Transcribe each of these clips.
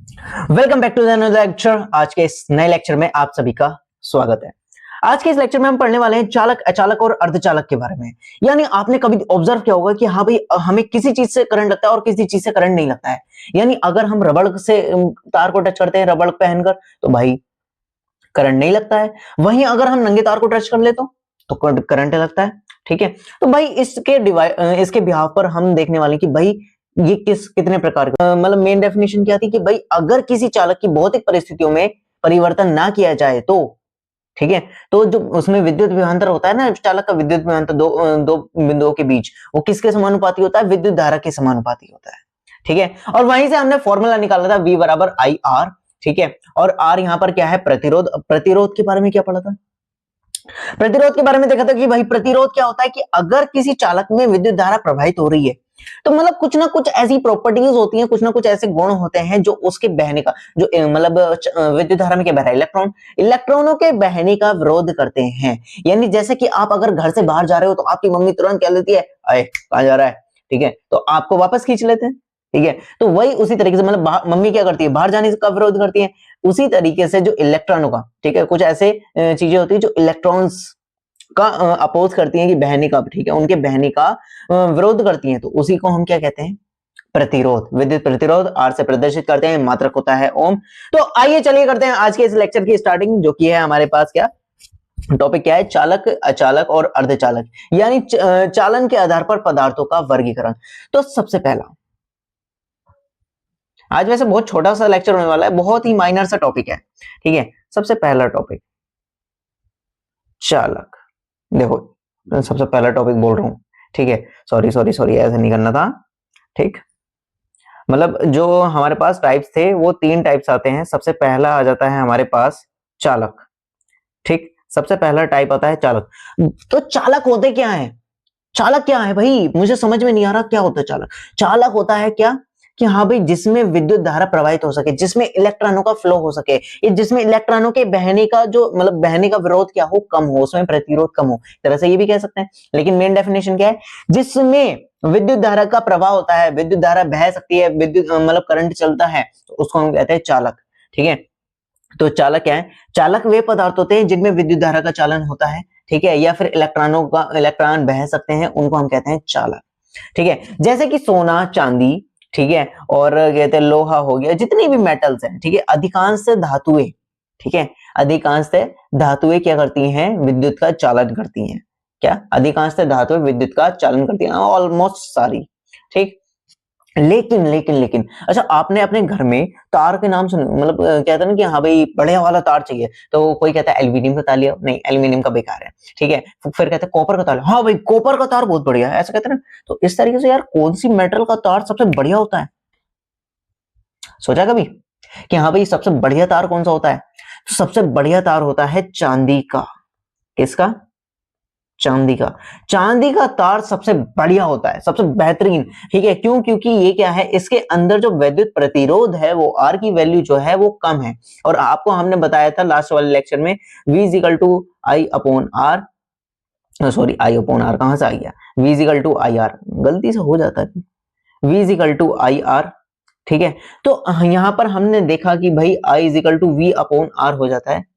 Welcome back to the lecture. आज के इस नए लेक्चर में आप सभी का स्वागत है। आज के इस लेक्चर में हम पढ़ने वाले हैं चालक, अचालक और अर्धचालक के बारे में। यानी आपने कभी ऑब्जर्व किया होगा कि हाँ भाई, हमें किसी चीज से करंट लगता है और किसी चीज से करंट नहीं लगता है। यानी अगर हम रबड़ से तार को टच करते हैं, रबड़ पहनकर, तो भाई करंट नहीं लगता है। वहीं अगर हम नंगे तार को टच कर ले तो करंट लगता है। ठीक है, तो भाई इसके बिहाफ पर हम देखने वाले कि भाई ये कितने प्रकार का, मतलब मेन डेफिनेशन क्या थी कि भाई अगर किसी चालक की भौतिक परिस्थितियों में परिवर्तन ना किया जाए तो, ठीक है, तो जो उसमें विद्युत विभवांतर होता है ना, चालक का विद्युत विभवांतर दो बिंदुओं के बीच, वो किसके समानुपाती होता है? विद्युत धारा के समानुपाती होता है। ठीक है, और वहीं से हमने फॉर्मूला निकाला था V बराबर आई आर। ठीक है, और आर यहां पर क्या है? प्रतिरोध। प्रतिरोध के बारे में क्या पढ़ा था? प्रतिरोध के बारे में देखा था कि भाई प्रतिरोध क्या होता है कि अगर किसी चालक में विद्युत धारा प्रवाहित हो रही है तो मतलब कुछ ना कुछ ऐसी प्रॉपर्टीज होती हैं, कुछ ना कुछ ऐसे गुण होते हैं जो उसके बहने का, जो मतलब विद्युत धारा में क्या बह रहा है? इलेक्ट्रॉन। इलेक्ट्रॉनों के बहने का विरोध करते हैं। यानी जैसे कि आप अगर घर से बाहर जा रहे हो तो आपकी मम्मी तुरंत क्या लेती है? अरे कहां जा रहा है? ठीक है, तो आपको वापस खींच लेते हैं। ठीक है, तो वही उसी तरीके से मतलब मम्मी क्या करती है? बाहर जाने का विरोध करती है। उसी तरीके से जो इलेक्ट्रॉनों का, ठीक है, कुछ ऐसे चीजें होती है जो इलेक्ट्रॉन्स का अपोज करती हैं कि बहने का, ठीक है, उनके बहने का विरोध करती हैं, तो उसी को हम क्या कहते हैं? प्रतिरोध। विद्युत प्रतिरोध आर से प्रदर्शित करते हैं, मात्रक होता है ओम। तो आइए चलिए करते हैं आज के इस लेक्चर की स्टार्टिंग, जो कि है हमारे पास क्या टॉपिक, क्या है? चालक, अचालक और अर्धचालक, यानी चालन के आधार पर पदार्थों का वर्गीकरण। तो सबसे पहला, आज वैसे बहुत छोटा सा लेक्चर होने वाला है, बहुत ही माइनर सा टॉपिक है। ठीक है, सबसे पहला टॉपिक चालक। देखो सबसे पहला टॉपिक बोल रहा हूं, ठीक है, सॉरी सॉरी सॉरी, ऐसे नहीं करना था। ठीक, मतलब जो हमारे पास टाइप्स थे वो 3 टाइप्स आते हैं। सबसे पहला आ जाता है हमारे पास चालक। ठीक, सबसे पहला टाइप आता है चालक। तो चालक होते क्या है? चालक क्या है भाई? मुझे समझ में नहीं आ रहा क्या होता है चालक। चालक होता है क्या कि हाँ भाई, जिसमें विद्युत धारा प्रवाहित हो सके, जिसमें इलेक्ट्रॉनों का फ्लो हो सके, ये जिसमें इलेक्ट्रॉनों के बहने का जो मतलब बहने का विरोध क्या हो? कम हो, उसमें प्रतिरोध कम हो, तरह से ये भी कह सकते हैं। लेकिन मेन डेफिनेशन क्या है? जिसमें विद्युत धारा का प्रवाह होता है, विद्युत धारा बह सकती है, विद्युत मतलब करंट चलता है, तो उसको हम कहते हैं चालक। ठीक है, तो चालक क्या है? चालक वे पदार्थ होते हैं जिनमें विद्युत धारा का चालन होता है, ठीक है, या फिर इलेक्ट्रॉन बह सकते हैं, उनको हम कहते हैं चालक। ठीक है, जैसे कि सोना, चांदी, ठीक है, और कहते हैं लोहा हो गया, जितनी भी मेटल्स हैं, ठीक है, अधिकांश धातुएं, ठीक है, अधिकांश धातुएं क्या करती हैं? विद्युत का चालन करती हैं। क्या? अधिकांश धातुएं विद्युत का चालन करती हैं, ऑलमोस्ट सारी। ठीक, लेकिन लेकिन लेकिन अच्छा, आपने अपने घर में तार के नाम सुने? मतलब कहते हैं ना कि हाँ भाई बढ़िया वाला तार चाहिए, तो कोई कहता है एल्यूमिनियम का तार लिया, नहीं एल्यूमिनियम का बेकार है। ठीक है, फिर कहते हैं कॉपर का तार, हाँ भाई कॉपर का तार बहुत बढ़िया है, ऐसा कहते हैं ना। तो इस तरीके से यार, कौन सी मेटल का तार सबसे बढ़िया होता है? सोचा कभी कि हाँ भाई सबसे बढ़िया तार कौन सा होता है? तो सबसे बढ़िया तार होता है चांदी का। किसका? चांदी का। चांदी का तार सबसे बढ़िया होता है, सबसे बेहतरीन। ठीक है, क्यों? क्योंकि ये क्या है, इसके अंदर जो विद्युत प्रतिरोध है वो आर की वैल्यू जो है वो कम है। और आपको हमने बताया था लास्ट वाले लेक्चर में, V is equal to I upon R, sorry I upon R कहां से आ गया? V is equal to I R, गलती से हो जाता है, V is equal to I R. ठीक है, तो यहां पर हमने देखा कि भाई I is equal to V upon R हो जाता है।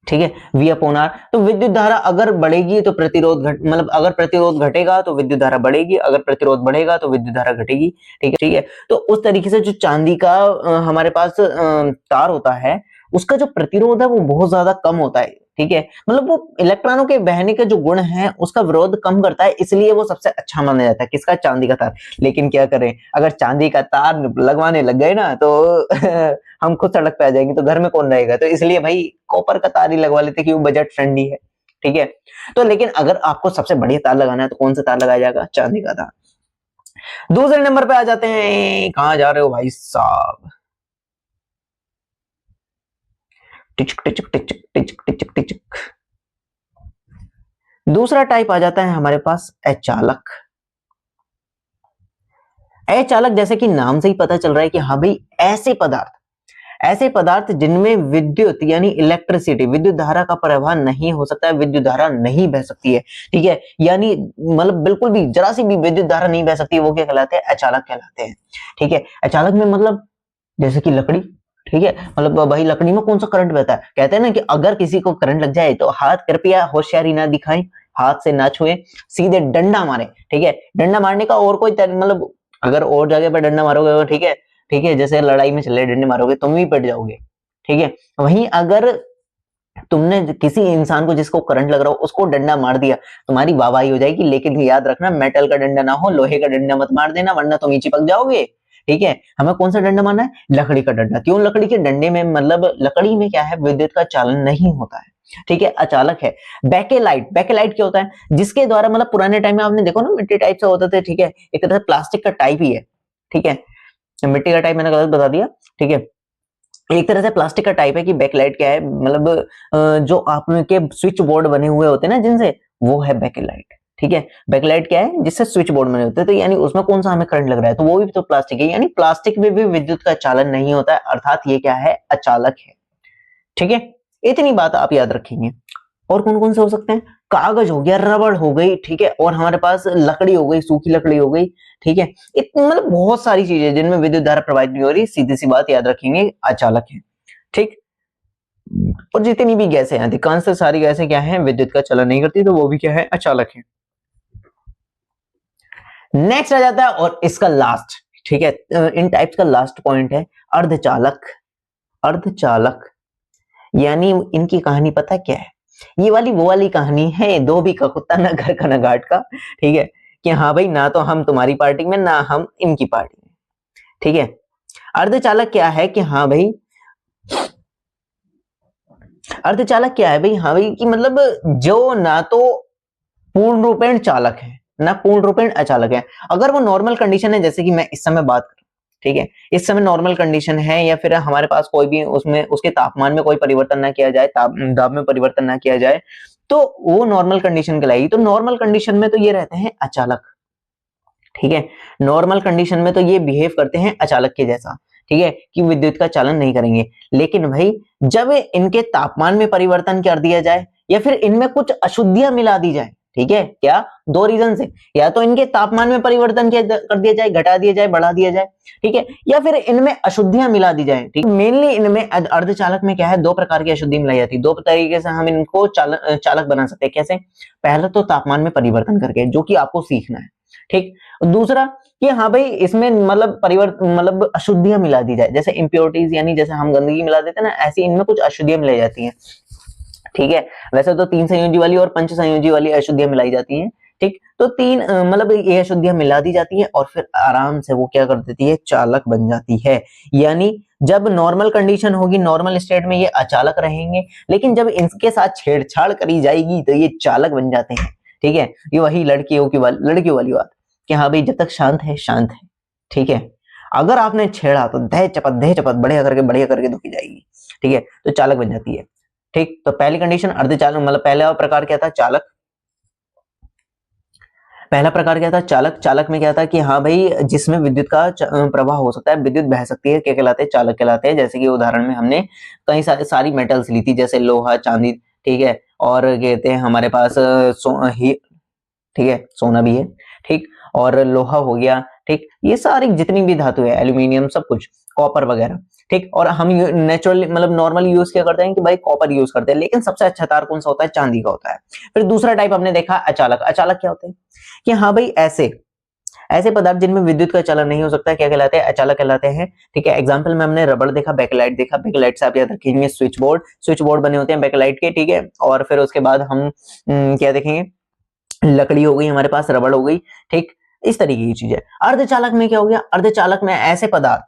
ठीक है, V अपॉन आर। तो विद्युत धारा अगर बढ़ेगी तो प्रतिरोध मतलब अगर प्रतिरोध घटेगा तो विद्युत धारा बढ़ेगी, अगर प्रतिरोध बढ़ेगा तो विद्युत धारा घटेगी। ठीक है, ठीक है, तो उस तरीके से जो चांदी का हमारे पास तार होता है, उसका जो प्रतिरोध है वो बहुत ज्यादा कम होता है। ठीक है, मतलब वो इलेक्ट्रॉनों के बहने के जो गुण है उसका विरोध कम करता है, इसलिए वो सबसे अच्छा माना जाता है। किसका? चांदी का तार। लेकिन क्या करें, अगर चांदी का तार लगवाने लग गए ना तो हम खुद सड़क पे आ जाएंगे, तो घर में कौन रहेगा? तो इसलिए भाई कॉपर का तार ही लगवा लेते कि वो बजट फ्रेंडली है। ठीक है, तो लेकिन अगर आपको सबसे बढ़िया तार लगाना है तो कौन सा तार लगाया जाएगा? चांदी का तार। दूसरे नंबर पे आ जाते हैं, कहां जा रहे हो भाई साहब? टिचक टिचक टिचक टिचक टिचक टिचक। दूसरा टाइप आ जाता है हमारे पास अचालक। अचालक जैसे कि नाम से ही पता चल रहा है कि हाँ भाई ऐसे पदार्थ, ऐसे पदार्थ जिनमें विद्युत यानी इलेक्ट्रिसिटी, विद्युत धारा का प्रवाह नहीं हो सकता है, विद्युत धारा नहीं बह सकती है, ठीक है, यानी मतलब बिल्कुल भी जरा सी भी विद्युत धारा नहीं बह सकती, वो क्या कहलाते हैं? अचालक कहलाते हैं, ठीक है। अचालक में मतलब जैसे कि लकड़ी, ठीक है, मतलब भाई लकड़ी में कौन सा करंट बहता है? कहते हैं ना कि अगर किसी को करंट लग जाए तो हाथ कृपया होशियारी ना दिखाएं, हाथ से ना छुए, सीधे डंडा मारे, ठीक है। डंडा मारने का और कोई मतलब अगर और जगह पर डंडा मारोगे, ठीक है, ठीक है, जैसे लड़ाई में चले डंडे मारोगे तुम भी पिट जाओगे, ठीक है। वहीं अगर तुमने किसी इंसान को जिसको करंट लग रहा हो उसको डंडा मार दिया, तुम्हारी वाहवाही हो जाएगी, लेकिन याद रखना मेटल का डंडा ना हो, लोहे का डंडा मत मार देना वरना तुम ही चिपक जाओगे, ठीक है। हमें कौन सा डंडा मारना है? लकड़ी का डंडा। क्यों? लकड़ी के डंडे में मतलब लकड़ी में क्या है? विद्युत का चालन नहीं होता है, ठीक है, अचालक है। बैकेलाइट, बैकेलाइट क्या होता है? जिसके द्वारा मतलब पुराने टाइम में आपने देखो ना मिट्टी टाइप से होते थे, ठीक है, एक तरह से प्लास्टिक का टाइप ही है, ठीक है, मिट्टी का टाइप मैंने गलत बता दिया, ठीक है, एक तरह से प्लास्टिक का टाइप है कि बैकलाइट क्या है मतलब जो आपके स्विच बोर्ड बने हुए होते हैं ना जिनसे, वो है बैकलाइट, ठीक है। बैकलाइट क्या है? जिससे स्विच बोर्ड बने होते हैं, तो यानी उसमें कौन सा हमें करंट लग रहा है, तो वो भी तो प्लास्टिक है, यानी प्लास्टिक में भी विद्युत का चालन नहीं होता है, अर्थात ये क्या है? अचालक है, ठीक है। इतनी बात आप याद रखेंगे। और कौन कौन से हो सकते हैं? कागज हो गया, रबड़ हो गई, ठीक है, और हमारे पास लकड़ी हो गई, सूखी लकड़ी हो गई, ठीक है। मतलब बहुत सारी चीजें जिनमें विद्युत धारा प्रवाहित नहीं हो रही, सीधी सी बात याद रखेंगे, अचालक है, ठीक। और जितनी भी गैसें हैं, अधिकांश सारी गैसें क्या है? विद्युत का चलन नहीं करती, तो वो भी क्या है? अचालक है। नेक्स्ट आ जाता है और इसका लास्ट, ठीक है, इन टाइप्स का लास्ट पॉइंट है अर्धचालक। अर्धचालक यानी इनकी कहानी पता क्या है? ये वाली वो वाली कहानी है, दो भी का कुत्ता ना घर का ना घाट का, ठीक है, कि हाँ भाई ना तो हम तुम्हारी पार्टी में ना हम इनकी पार्टी में, ठीक है। अर्धचालक क्या है कि हाँ भाई, अर्धचालक क्या है भाई? हाँ भाई कि मतलब जो ना तो पूर्ण रूपेण चालक है ना पूर्ण रूपेण अचालक है। अगर वो नॉर्मल कंडीशन है, जैसे कि मैं इस समय बात करूं, ठीक है, इस समय नॉर्मल कंडीशन है, या फिर हमारे पास कोई भी उसमें उसके तापमान में कोई परिवर्तन ना किया जाए, दाब में परिवर्तन ना किया जाए, तो वो नॉर्मल कंडीशन कहलाएगी। तो नॉर्मल कंडीशन में तो ये रहते हैं अचालक, ठीक है, नॉर्मल कंडीशन में तो ये बिहेव करते हैं अचालक के जैसा, ठीक है, कि विद्युत का चालन नहीं करेंगे। लेकिन भाई जब इनके तापमान में परिवर्तन कर दिया जाए, या फिर इनमें कुछ अशुद्धियां मिला दी जाए, ठीक है, क्या? दो रीजन से, या तो इनके तापमान में परिवर्तन कर दिया जाए, घटा दिया जाए, बढ़ा दिया जाए, ठीक है, या फिर इनमें अशुद्धियां मिला दी जाए, ठीक। मेनली इनमें अर्धचालक में क्या है? दो प्रकार की अशुद्धि मिलाई जाती है, दो तरीके से हम इनको चालक बना सकते हैं। कैसे? पहला तो तापमान में परिवर्तन करके, जो कि आपको सीखना है, ठीक। दूसरा कि हाँ भाई इसमें मतलब परिवर्तन मतलब अशुद्धियां मिला दी जाए, जैसे इंप्योरिटीज, यानी जैसे हम गंदगी मिला देते हैं ना, ऐसी इनमें कुछ अशुद्धियां मिलाई जाती हैं, ठीक है। वैसे तो तीन संयोजी वाली और पंच संयोजी वाली अशुद्धियां मिलाई जाती हैं, ठीक। तो तीन मतलब ये अशुद्धियां मिला दी जाती है और फिर आराम से वो क्या कर देती है? चालक बन जाती है। यानी जब नॉर्मल कंडीशन होगी, नॉर्मल स्टेट में ये अचालक रहेंगे, लेकिन जब इनके साथ छेड़छाड़ करी जाएगी तो ये चालक बन जाते हैं, ठीक है। ये वही लड़कियों वाली बात कि हाँ भाई जब तक शांत है शांत है, ठीक है, अगर आपने छेड़ा तो दह चपत बढ़िया करके दुखी जाएगी, ठीक है, तो चालक बन जाती है, ठीक। तो पहली कंडीशन अर्धचालक, मतलब पहला प्रकार क्या था? चालक। पहला प्रकार क्या था? चालक। चालक में क्या था कि हाँ भाई जिसमें विद्युत का प्रवाह हो सकता है, विद्युत बह सकती है, क्या कहलाते हैं? चालक कहलाते हैं। जैसे कि उदाहरण में हमने कई सारी मेटल्स ली थी, जैसे लोहा, चांदी, ठीक है, और कहते हैं हमारे पास ठीक है, सोना भी है, ठीक, और लोहा हो गया, ठीक, ये सारी जितनी भी धातु है, एल्यूमिनियम, सब कुछ, कॉपर वगैरह, ठीक। और हम नेचुरली मतलब नॉर्मल यूज क्या करते हैं कि भाई कॉपर यूज करते हैं, लेकिन सबसे अच्छा तार कौन सा होता है? चांदी का होता है। फिर दूसरा टाइप हमने देखा अचालक। अचालक क्या होते हैं कि हाँ भाई ऐसे ऐसे पदार्थ जिनमें विद्युत का चालन नहीं हो सकता, क्या कहलाते हैं? अचालक कहलाते हैं, ठीक है। एग्जांपल में हमने रबड़ देखा, बैकलाइट देखा। बैकलाइट से आप याद रखेंगे स्विच बोर्ड बने होते हैं बैकलाइट के, ठीक है। और फिर उसके बाद हम क्या देखेंगे? लकड़ी हो गई हमारे पास, रबड़ हो गई, ठीक, इस तरीके की चीजें। अर्धचालक में क्या हो गया? अर्धचालक में ऐसे पदार्थ,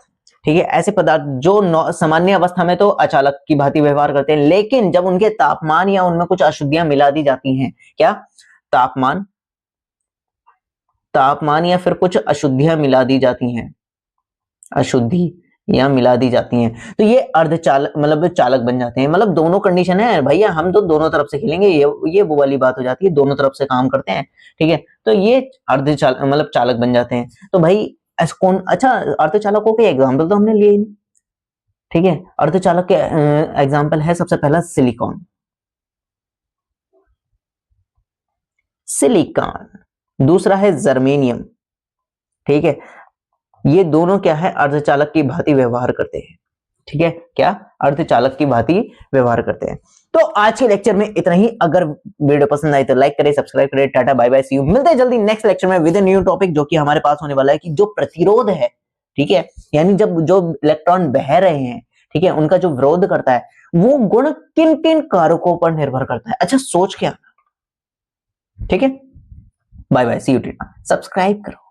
ठीक है, ऐसे पदार्थ जो सामान्य अवस्था में तो अचालक की भांति व्यवहार करते हैं, लेकिन जब उनके तापमान या उनमें कुछ अशुद्धियां मिला दी जाती हैं, क्या? तापमान तापमान या फिर कुछ अशुद्धियां मिला दी जाती हैं, अशुद्धि या मिला दी जाती हैं, तो ये अर्धचालक मतलब चालक बन जाते हैं। मतलब दोनों कंडीशन है भैया, हम तो दोनों तरफ से खेलेंगे, ये वो वाली बात हो जाती है, दोनों तरफ से काम करते हैं, ठीक है। तो ये अर्धचालक मतलब चालक बन जाते हैं। तो भाई ऐसा कौन? अच्छा, अर्धचालकों के एग्जाम्पल तो हमने लिए नहीं, ठीक है। अर्धचालक के एग्जाम्पल है सबसे पहला सिलिकॉन, सिलिकॉन। दूसरा है जर्मेनियम, ठीक है। ये दोनों क्या है, अर्धचालक की भांति व्यवहार करते हैं, ठीक है। क्या, अर्धचालक की भांति व्यवहार करते हैं। तो आज के लेक्चर में इतना ही। अगर वीडियो पसंद आई तो लाइक करें, सब्सक्राइब करें। Tata bye bye, see you. मिलते हैं जल्दी नेक्स्ट लेक्चर में विद अ न्यू टॉपिक, जो कि हमारे पास होने वाला है कि जो प्रतिरोध है, ठीक है, यानी जब जो इलेक्ट्रॉन बह रहे हैं, ठीक है, उनका जो विरोध करता है, वो गुण किन किन कारकों पर निर्भर करता है। अच्छा, सोच के आना, ठीक है। Bye bye, see you. Subscribe करो।